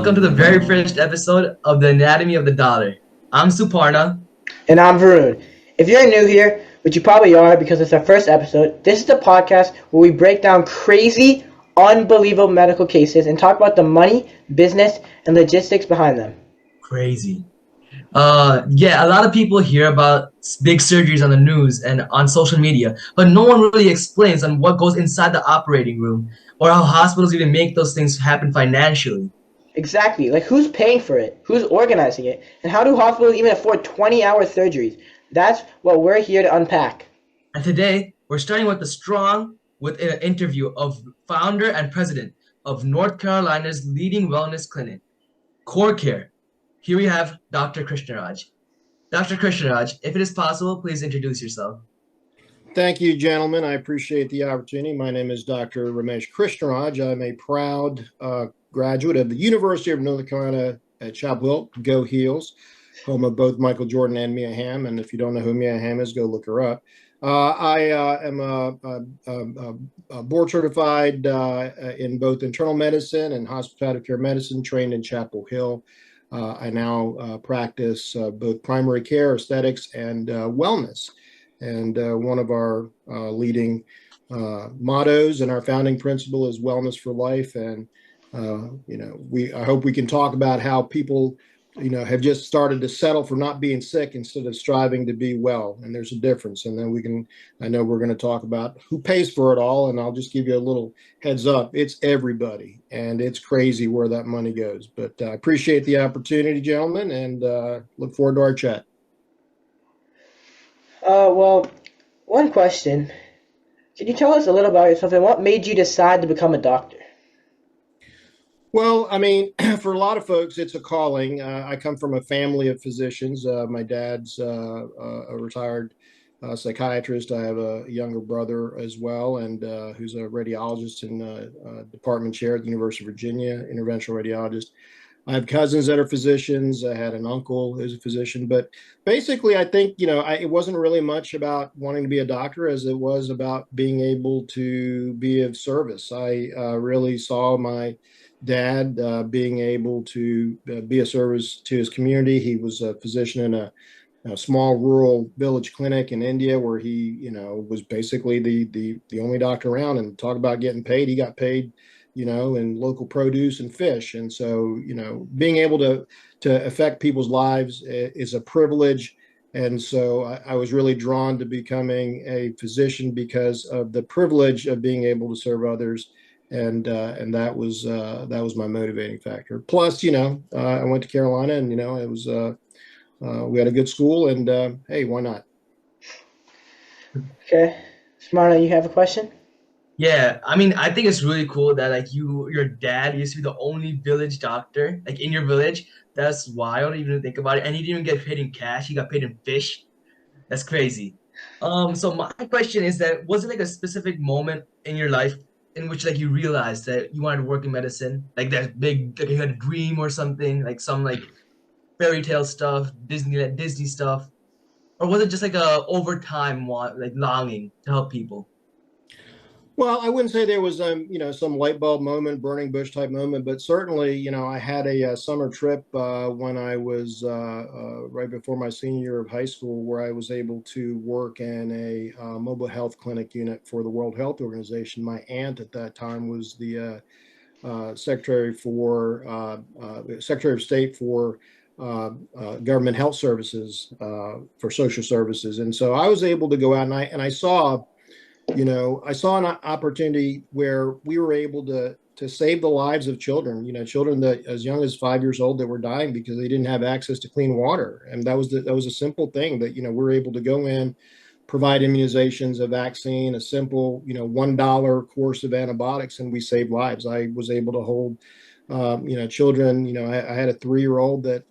welcome to the very first episode of The Anatomy of the Dollar. I'm Suparna. And I'm Varun. If you're new here, which you probably are because it's our first episode, this is the podcast where we break down crazy, unbelievable medical cases and talk about the money, business, and logistics behind them. Crazy. Yeah, a lot of people hear about big surgeries on the news and on social media, but no one really explains on what goes inside the operating room or how hospitals even make those things happen financially. Exactly. Like, who's paying for it? Who's organizing it? And how do hospitals even afford 20-hour surgeries? That's what we're here to unpack. And today, we're starting with an interview of founder and president of North Carolina's leading wellness clinic, Core Care. Here we have Dr. Krishnaraj. Dr. Krishnaraj, if it is possible, please introduce yourself. Thank you, gentlemen. I appreciate the opportunity. My name is Dr. Ramesh Krishnaraj. I'm a proud graduate of the University of North Carolina at Chapel Hill, Go Heels, home of both Michael Jordan and Mia Hamm. And if you don't know who Mia Hamm is, go look her up. I am a board certified in both internal medicine and hospitality care medicine, trained in Chapel Hill. I now practice both primary care, aesthetics, and wellness. And one of our leading mottos and our founding principle is wellness for life. And I hope we can talk about how people, have just started to settle for not being sick instead of striving to be well. And there's a difference. And then I know we're going to talk about who pays for it all. And I'll just give you a little heads up. It's everybody. And it's crazy where that money goes. But I appreciate the opportunity, gentlemen, and look forward to our chat. Well, one question. Can you tell us a little about yourself and what made you decide to become a doctor? Well, I mean, for a lot of folks, it's a calling. I come from a family of physicians. My dad's a retired psychiatrist. I have a younger brother as well, and who's a radiologist and department chair at the University of Virginia, interventional radiologist. I have cousins that are physicians. I had an uncle who's a physician, but basically, I think, it wasn't really much about wanting to be a doctor as it was about being able to be of service. I really saw my dad being able to be of service to his community. He was a physician in a small rural village clinic in India where he, was basically the only doctor around. And talk about getting paid. He got paid in local produce and fish. And so, being able to affect people's lives is a privilege. And so I was really drawn to becoming a physician because of the privilege of being able to serve others. And that was my motivating factor. Plus, I went to Carolina and, it was, we had a good school and hey, why not? Okay. Smarna, you have a question? Yeah, I mean, I think it's really cool that your dad used to be the only village doctor, in your village. That's wild even to think about it. And he didn't even get paid in cash; he got paid in fish. That's crazy. So my question is that was it a specific moment in your life in which you realized that you wanted to work in medicine, that big, you had a dream or something, some fairy tale stuff, Disney stuff, or was it just a over time longing to help people? Well, I wouldn't say there was, some light bulb moment, burning bush type moment, but certainly, I had a summer trip when I was right before my senior year of high school, where I was able to work in a mobile health clinic unit for the World Health Organization. My aunt at that time was the Secretary of State for government health services, for social services, and so I was able to go out and I saw. I saw an opportunity where we were able to save the lives of children, children that as young as 5 years old that were dying because they didn't have access to clean water. And that was a simple thing that, we're able to go in, provide immunizations, a vaccine, a simple, $1 course of antibiotics, and we saved lives. I was able to hold, children, I had a 3-year-old that,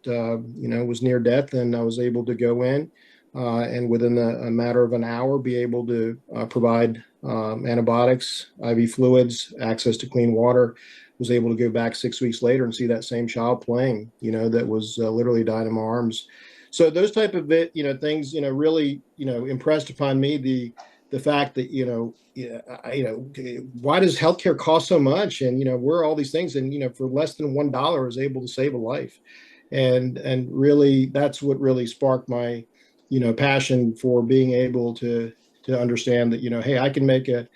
was near death, and I was able to go in. And within a matter of an hour, be able to provide antibiotics, IV fluids, access to clean water. Was able to go back 6 weeks later and see that same child playing, that was literally died in my arms. So those type of things, really, impressed upon me the fact that, yeah, why does healthcare cost so much? And, we're all these things, and, for less than $1 I was able to save a life. And really, that's what really sparked my, passion for being able to understand that, hey, I can make an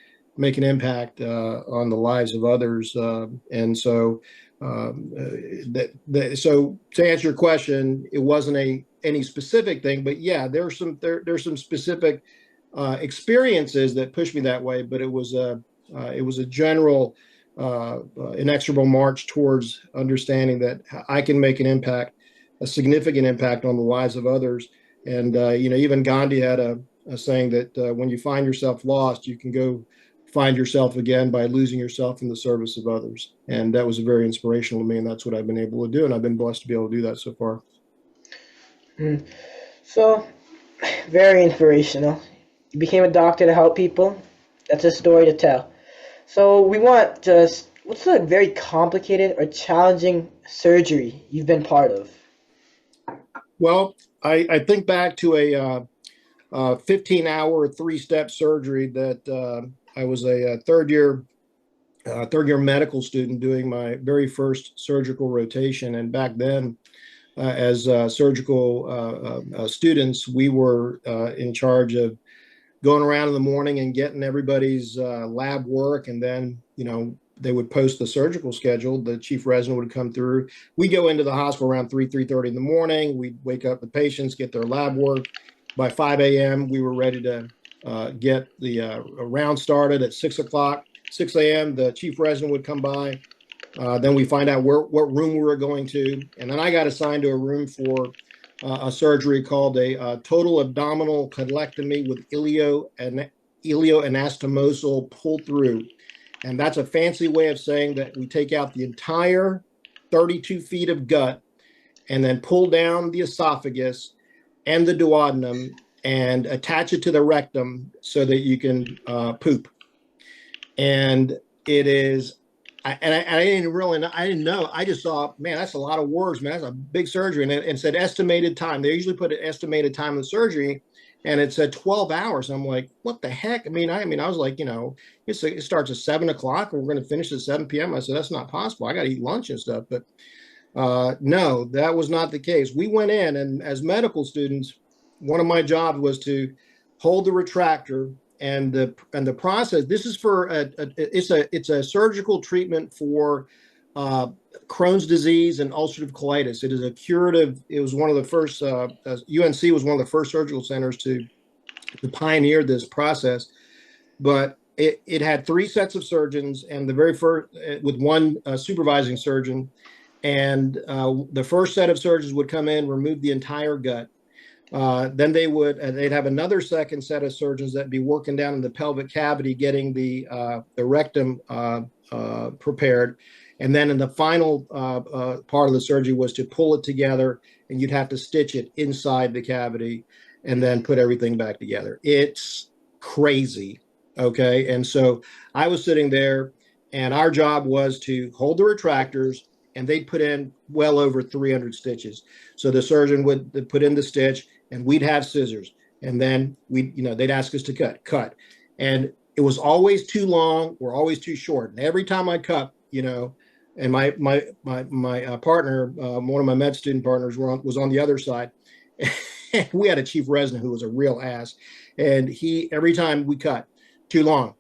impact on the lives of others. And so, so to answer your question, it wasn't any specific thing, but yeah, there's some specific experiences that pushed me that way. But it was a general inexorable march towards understanding that I can make an impact, a significant impact on the lives of others. And even Gandhi had a saying that when you find yourself lost, you can go find yourself again by losing yourself in the service of others. And that was very inspirational to me, and that's what I've been able to do, and I've been blessed to be able to do that so far. Mm. So, very inspirational. You became a doctor to help people. That's a story to tell. So we want just what's a very complicated or challenging surgery you've been part of? Well, I think back to a 15-hour three-step surgery that I was a third year medical student doing my very first surgical rotation. And back then, as surgical students, we were in charge of going around in the morning and getting everybody's lab work, and then they would post the surgical schedule. The chief resident would come through. We go into the hospital around 3:30 in the morning. We'd wake up the patients, get their lab work. By 5 a.m., we were ready to get the round started at 6 o'clock. 6 a.m., the chief resident would come by. Then we find out what room we were going to. And then I got assigned to a room for a surgery called a total abdominal colectomy with ilioanastomosal pull through. And that's a fancy way of saying that we take out the entire 32 feet of gut and then pull down the esophagus and the duodenum and attach it to the rectum so that you can poop. And it is, I didn't know. I just saw, man, that's a lot of words, man. That's a big surgery. And it said estimated time. They usually put an estimated time of the surgery, and it said 12 hours. I'm like, what the heck? I mean, I was like, it starts at 7 o'clock and we're going to finish at 7 p.m. I said, that's not possible. I got to eat lunch and stuff. But no, that was not the case. We went in, and as medical students, one of my jobs was to hold the retractor, and the process. This is for it's a surgical treatment for Crohn's disease and ulcerative colitis. It is a curative. It was one of the first. UNC was one of the first surgical centers to pioneer this process, but it had 3 sets of surgeons, and the very first with one supervising surgeon. And the first set of surgeons would come in, remove the entire gut. Then they'd have another second set of surgeons that'd be working down in the pelvic cavity, getting the rectum prepared. And then in the final part of the surgery was to pull it together, and you'd have to stitch it inside the cavity and then put everything back together. It's crazy. Okay. And so I was sitting there, and our job was to hold the retractors, and they'd put in well over 300 stitches. So the surgeon would put in the stitch, and we'd have scissors, and then they'd ask us to cut. And it was always too long or always too short. And every time I cut, and my partner, one of my med student partners was on the other side. We had a chief resident who was a real ass. And every time we cut, too long,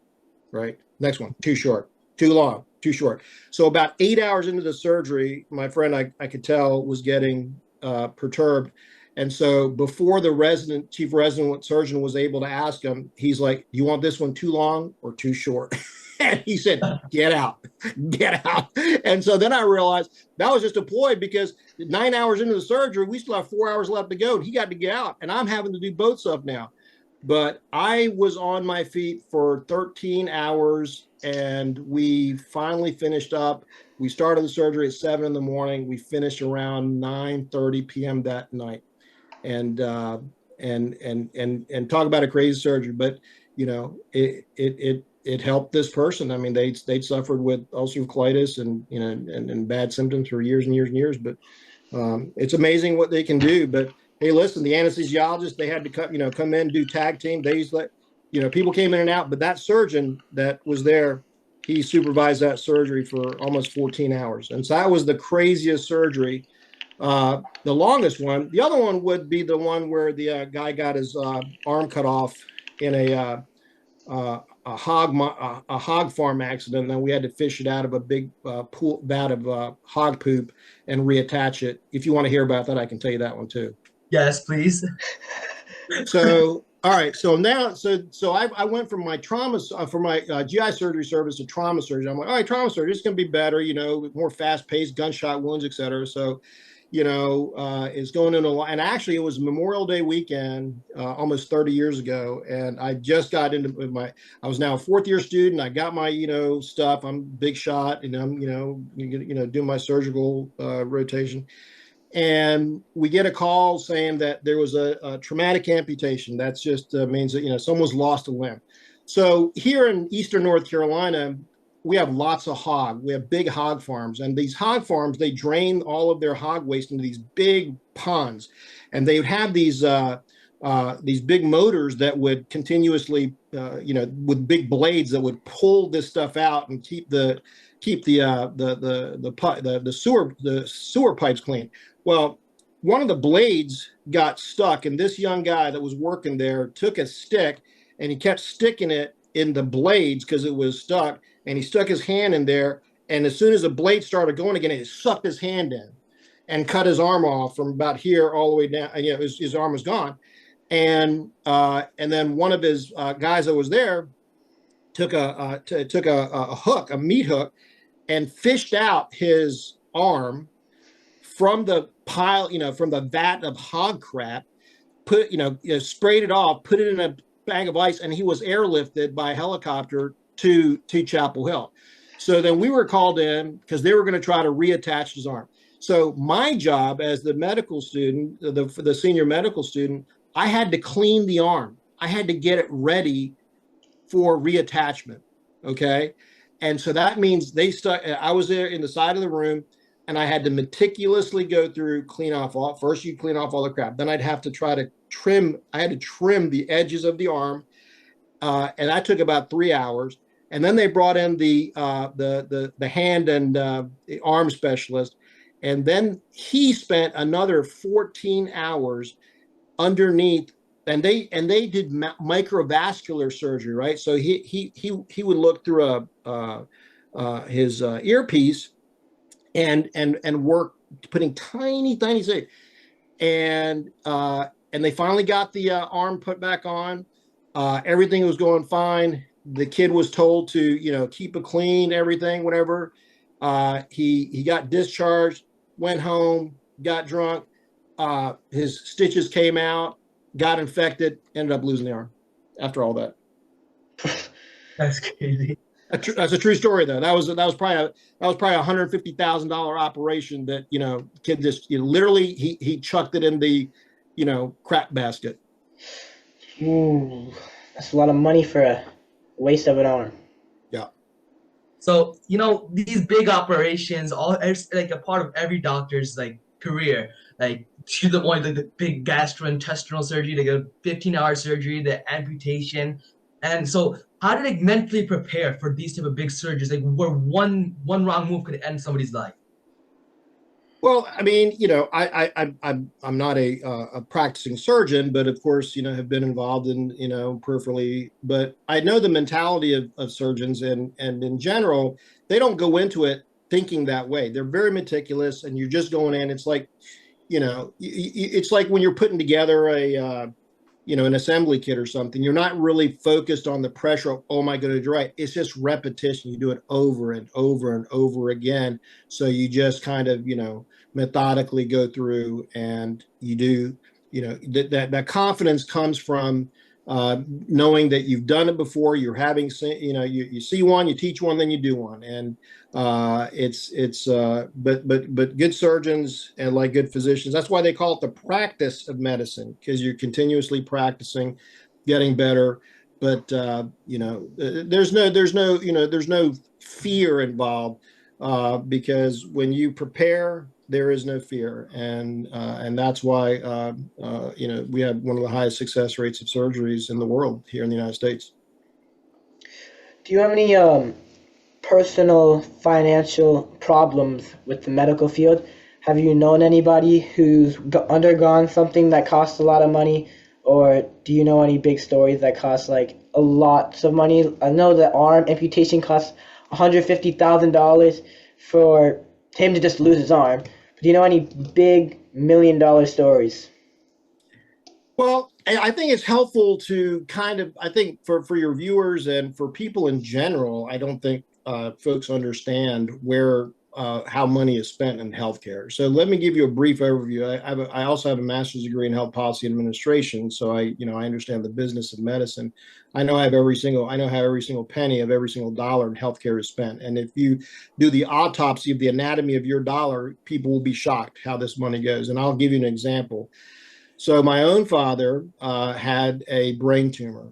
right? Next one, too short, too long, too short. So about 8 hours into the surgery, my friend, I could tell, was getting perturbed. And so before the chief resident surgeon was able to ask him, he's like, you want this one too long or too short? And he said, get out, get out. And so then I realized that was just a ploy, because 9 hours into the surgery, we still have 4 hours left to go. And he got to get out, and I'm having to do both stuff now. But I was on my feet for 13 hours, and we finally finished up. We started the surgery at 7 in the morning. We finished around 9:30 p.m. that night. And talk about a crazy surgery, but it helped this person. I mean, they'd suffered with ulcerative colitis and bad symptoms for years and years and years. But it's amazing what they can do. But hey, listen, the anesthesiologist, they had to come in, do tag team. They used to people came in and out, but that surgeon that was there, he supervised that surgery for almost 14 hours. And so that was the craziest surgery. The longest one. The other one would be the one where the guy got his arm cut off in a hog farm accident. And then we had to fish it out of a big pool vat of hog poop and reattach it. If you want to hear about that, I can tell you that one too. Yes, please. So, all right. So now, I went from my trauma, from my GI surgery service to trauma surgery. I'm like, all right, trauma surgery, it's going to be better, more fast paced, gunshot wounds, et cetera. So, it's going in and actually it was Memorial Day weekend, almost 30 years ago. And I just got into I was now a 4th-year student. I got my, stuff. I'm big shot and I'm, doing my surgical rotation. And we get a call saying that there was a traumatic amputation. That's just means that, someone's lost a limb. So here in Eastern North Carolina, we have lots of hog. We have big hog farms, and these hog farms, they drain all of their hog waste into these big ponds, and they would have these big motors that would continuously, with big blades that would pull this stuff out and keep the sewer pipes clean. Well, one of the blades got stuck, and this young guy that was working there took a stick and he kept sticking it in the blades because it was stuck. And he stuck his hand in there, and as soon as the blade started going again, it sucked his hand in and cut his arm off from about here all the way down. And, his arm was gone. And then one of his guys that was there took a hook, a meat hook, and fished out his arm from the pile, from the vat of hog crap, sprayed it off, put it in a bag of ice, and he was airlifted by helicopter to Chapel Hill. So then we were called in because they were going to try to reattach his arm. So my job as the medical student, the senior medical student, I had to clean the arm. I had to get it ready for reattachment. Okay. And so that means I was there in the side of the room, and I had to meticulously go through, first you clean off all the crap. Then I'd have to try to trim the edges of the arm. And that took about 3 hours. And then they brought in the hand and the arm specialist, and then he spent another 14 hours underneath. And they did microvascular surgery, right? So he would look through his earpiece and work putting tiny things, and they finally got the arm put back on. Everything was going fine. The kid was told to, keep it clean, everything, whatever. He got discharged, went home, got drunk. His stitches came out, got infected, ended up losing the arm after all that. That's crazy. That's a true story, though. That was probably a $150,000 operation that, kid just literally he chucked it in the, crap basket. Ooh, that's a lot of money for a waste of an arm. Yeah. So, these big operations, it's like a part of every doctor's career. Like to the point, the big gastrointestinal surgery, a 15-hour surgery, the amputation. And so how do they mentally prepare for these type of big surgeries, where one wrong move could end somebody's life? Well, I mean, I'm not a practicing surgeon, but of course, have been involved in, peripherally. But I know the mentality of surgeons, and in general, they don't go into it thinking that way. They're very meticulous, and you're just going in. It's like, it's like when you're putting together an assembly kit or something. You're not really focused on the pressure of, oh, am I going to do right? It's just repetition. You do it over and over and over again. So you just kind of, methodically go through, and you do, that confidence comes from knowing that you've done it before. You're having, you see one, you teach one, then you do one. And but good surgeons and like good physicians, that's why they call it the practice of medicine, because you're continuously practicing, getting better. But there's no fear involved, because when you prepare, there is no fear, and that's why we have one of the highest success rates of surgeries in the world here in the United States. Do you have any personal financial problems with the medical field? Have you known anybody who's undergone something that costs a lot of money, or do you know any big stories that cost like a lot of money? I know the arm amputation costs $150,000 for him to just lose his arm. But do you know any big $1 million stories? Well, I think it's helpful to I think for your viewers and for people in general, I don't think folks understand how money is spent in healthcare. So let me give you a brief overview. I also have a master's degree in health policy administration, so I understand the business of medicine. I know how every single penny of every single dollar in healthcare is spent. And if you do the autopsy of the anatomy of your dollar, people will be shocked how this money goes. And I'll give you an example. So my own father had a brain tumor,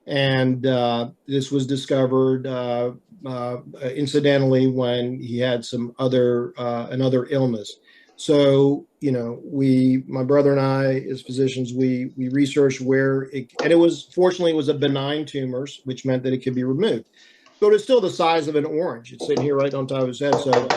and this was discovered incidentally when he had another illness. So my brother and I, as physicians, we researched and it was fortunately it was a benign tumor, which meant that it could be removed. But it's still the size of an orange. It's sitting here right on top of his head. So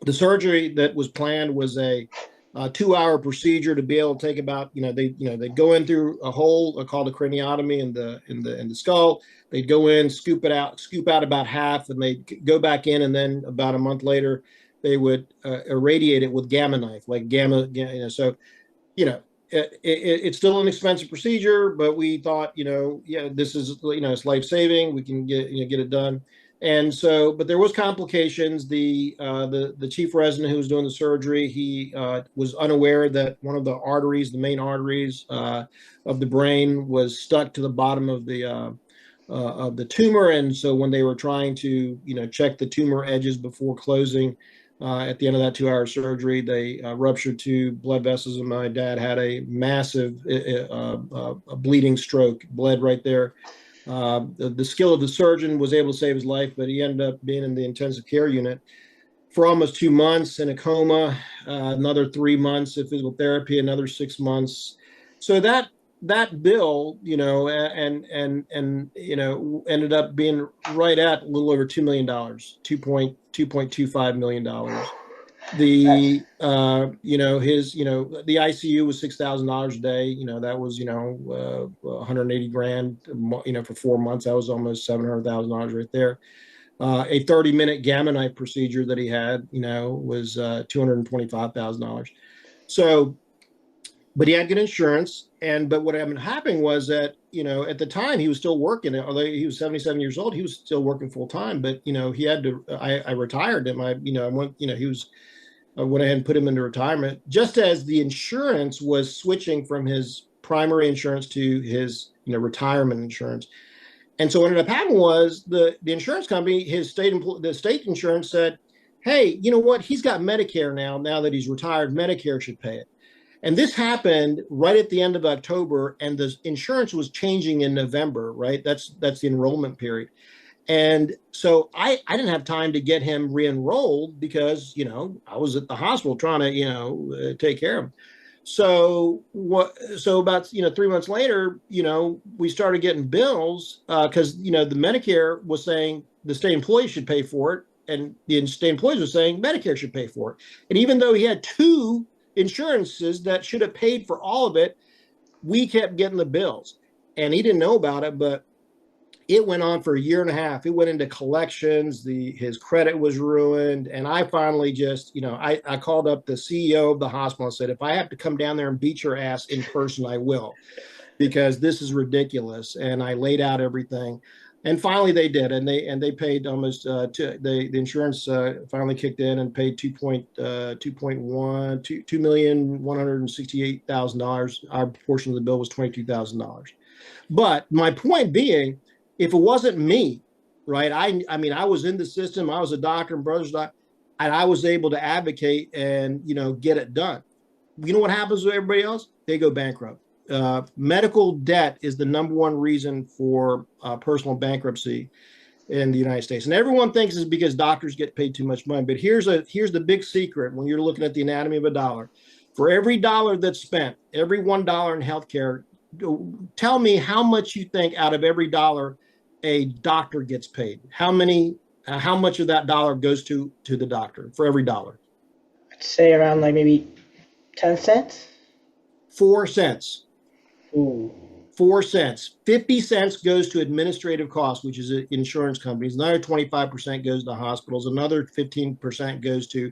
the surgery that was planned was a 2-hour procedure to be able to take about, they go in through a hole called a craniotomy in the skull. They'd go in, scoop out about half, and they'd go back in, and then about a month later, they would irradiate it with gamma knife, like gamma. So, it's still an expensive procedure, but we thought, this is, it's life saving. We can get it done. And so, but there was complications. The chief resident who was doing the surgery, he was unaware that one of the main arteries of the brain, was stuck to the bottom of the tumor. And so, when they were trying to check the tumor edges before closing at the end of that 2-hour surgery, they ruptured 2 blood vessels, and my dad had a massive bleeding stroke, bled right there. The skill of the surgeon was able to save his life, but he ended up being in the intensive care unit for almost 2 months in a coma, another 3 months of physical therapy, another 6 months. So that bill, ended up being right at a little over $2 million, $2.25 million. The the ICU was $6,000 a day. That was 180 grand. For 4 months, that was almost $700,000 right there. A 30-minute gamma knife procedure that he had, was $225,000. So, but he had good insurance. But what happening was that at the time he was still working. Although he was 77 years old, he was still working full time. But he had to. I retired him. I went ahead and put him into retirement, just as the insurance was switching from his primary insurance to his retirement insurance. And so what ended up happening was the insurance company, the state insurance said, hey, you know what? He's got Medicare now that he's retired. Medicare should pay it. And this happened right at the end of October, and the insurance was changing in November, right? That's the enrollment period. And so I didn't have time to get him re-enrolled because, I was at the hospital trying to, take care of him. So about, 3 months later, we started getting bills because, the Medicare was saying the state employees should pay for it. And the state employees were saying Medicare should pay for it. And even though he had 2 insurances that should have paid for all of it, we kept getting the bills. And he didn't know about it, but it went on for a year and a half. It went into collections. His credit was ruined. And I finally just, I called up the CEO of the hospital and said, if I have to come down there and beat your ass in person, I will, because this is ridiculous. And I laid out everything. And finally they did. And they paid almost, the insurance finally kicked in and paid $2,168,000. Our portion of the bill was $22,000. But my point being, if it wasn't me, right? I was in the system. I was a doctor and brother's doctor, and I was able to advocate and get it done. You know what happens with everybody else? They go bankrupt. Medical debt is the number one reason for personal bankruptcy. in the United States. And everyone thinks it's because doctors get paid too much money. But here's the big secret when you're looking at the anatomy of a dollar. For every dollar that's spent, every $1 in healthcare, tell me how much you think out of every dollar a doctor gets paid. How much of that dollar goes to the doctor for every dollar? I'd say around like maybe 10 cents. 4 cents. Ooh. 4 cents. 50 cents goes to administrative costs, which is insurance companies. Another 25% goes to hospitals. Another 15% goes to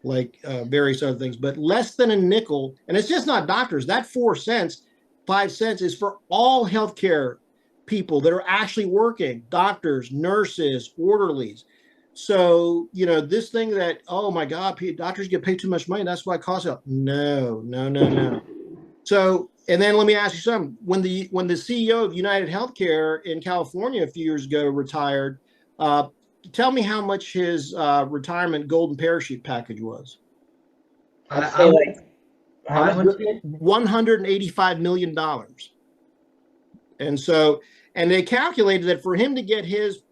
like various other things. But less than a nickel, and it's just not doctors. That 4 cents, 5 cents is for all healthcare people that are actually working: doctors, nurses, orderlies. So, this thing that, oh my God, doctors get paid too much money, that's why it costs out. No, no, no, no. So, and then let me ask you something. When the CEO of United Healthcare in California a few years ago retired, tell me how much his retirement golden parachute package was. I'd say like how much? $185 million. And so, and they calculated that for him to get his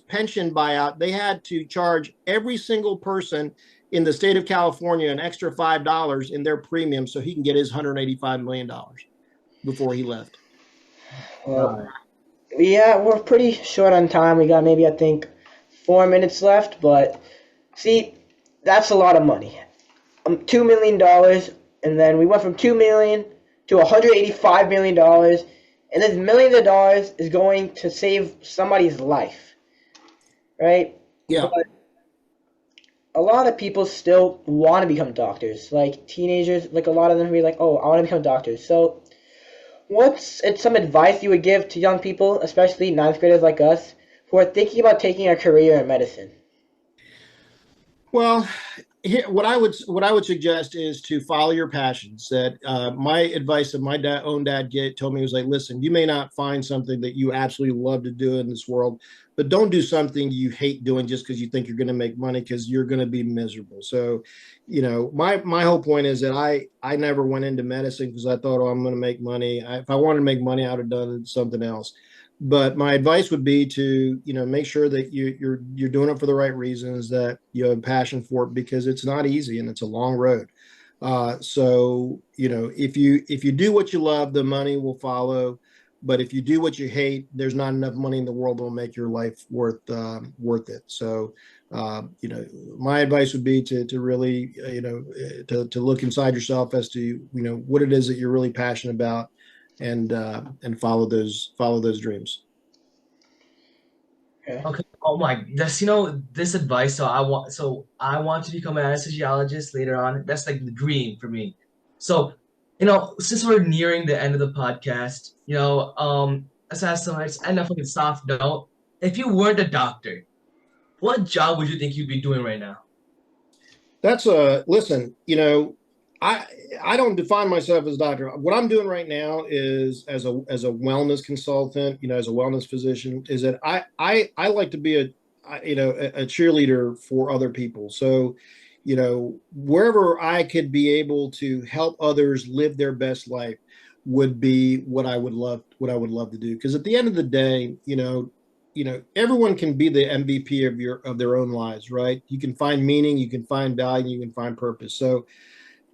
pension buyout, they had to charge every single person in the state of California an extra $5 in their premium so he can get his $185 million before he left. Well, yeah, we're pretty short on time. We got maybe, I think, 4 minutes left. But see, that's a lot of money. $2 million, and then we went from $2 million to $185 million, and this millions of dollars is going to save somebody's life, right? Yeah. But a lot of people still want to become doctors. Like teenagers, like a lot of them be like, "Oh, I want to become doctors." So, what's some advice you would give to young people, especially ninth graders like us, who are thinking about taking a career in medicine? Well, what I would suggest is to follow your passions. That my advice that my own dad told me was like, listen, you may not find something that you absolutely love to do in this world, but don't do something you hate doing just because you think you're going to make money, because you're going to be miserable. So, my whole point is that I never went into medicine because I thought, oh, I'm going to make money. If I wanted to make money, I would have done something else. But my advice would be to, make sure that you're doing it for the right reasons, that you have passion for it, because it's not easy and it's a long road. So, if you do what you love, the money will follow. But if you do what you hate, there's not enough money in the world that will make your life worth it. So, my advice would be to really, to look inside yourself as to, what it is that you're really passionate about, and follow those dreams. Okay. Oh my, this advice. So I want to become an anesthesiologist later on. That's like the dream for me. So, since we're nearing the end of the podcast, let's end off with a soft note. If you weren't a doctor, what job would you think you'd be doing right now? Listen, I don't define myself as a doctor. What I'm doing right now is as a wellness consultant, as a wellness physician, is that I like to be a cheerleader for other people. So, wherever I could be able to help others live their best life would be what I would love to do. Because at the end of the day, everyone can be the MVP of their own lives, right? You can find meaning, you can find value, you can find purpose. So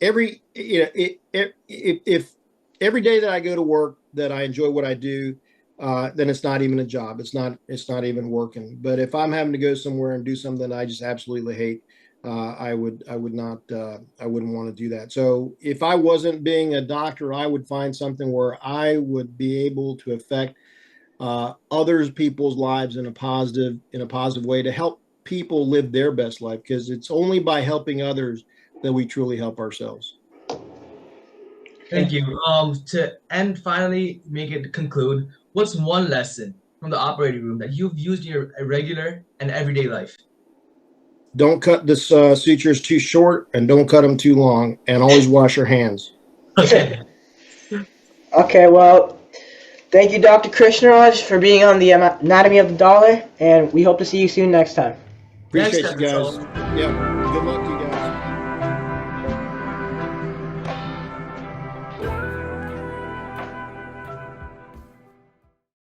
if every day that I go to work that I enjoy what I do, then it's not even a job. It's not even working. But if I'm having to go somewhere and do something that I just absolutely hate, I wouldn't want to do that. So if I wasn't being a doctor, I would find something where I would be able to affect people's lives in a positive way, to help people live their best life, because it's only by helping others that we truly help ourselves. Thank you. To end, finally, conclude, what's one lesson from the operating room that you've used in your regular and everyday life? Don't cut the sutures too short, and don't cut them too long, and always wash your hands. Okay. Okay, well, thank you, Dr. Krishnaraj, for being on the Anatomy of the Dollar, and we hope to see you soon next time. Appreciate you guys. Yeah, good luck to you guys.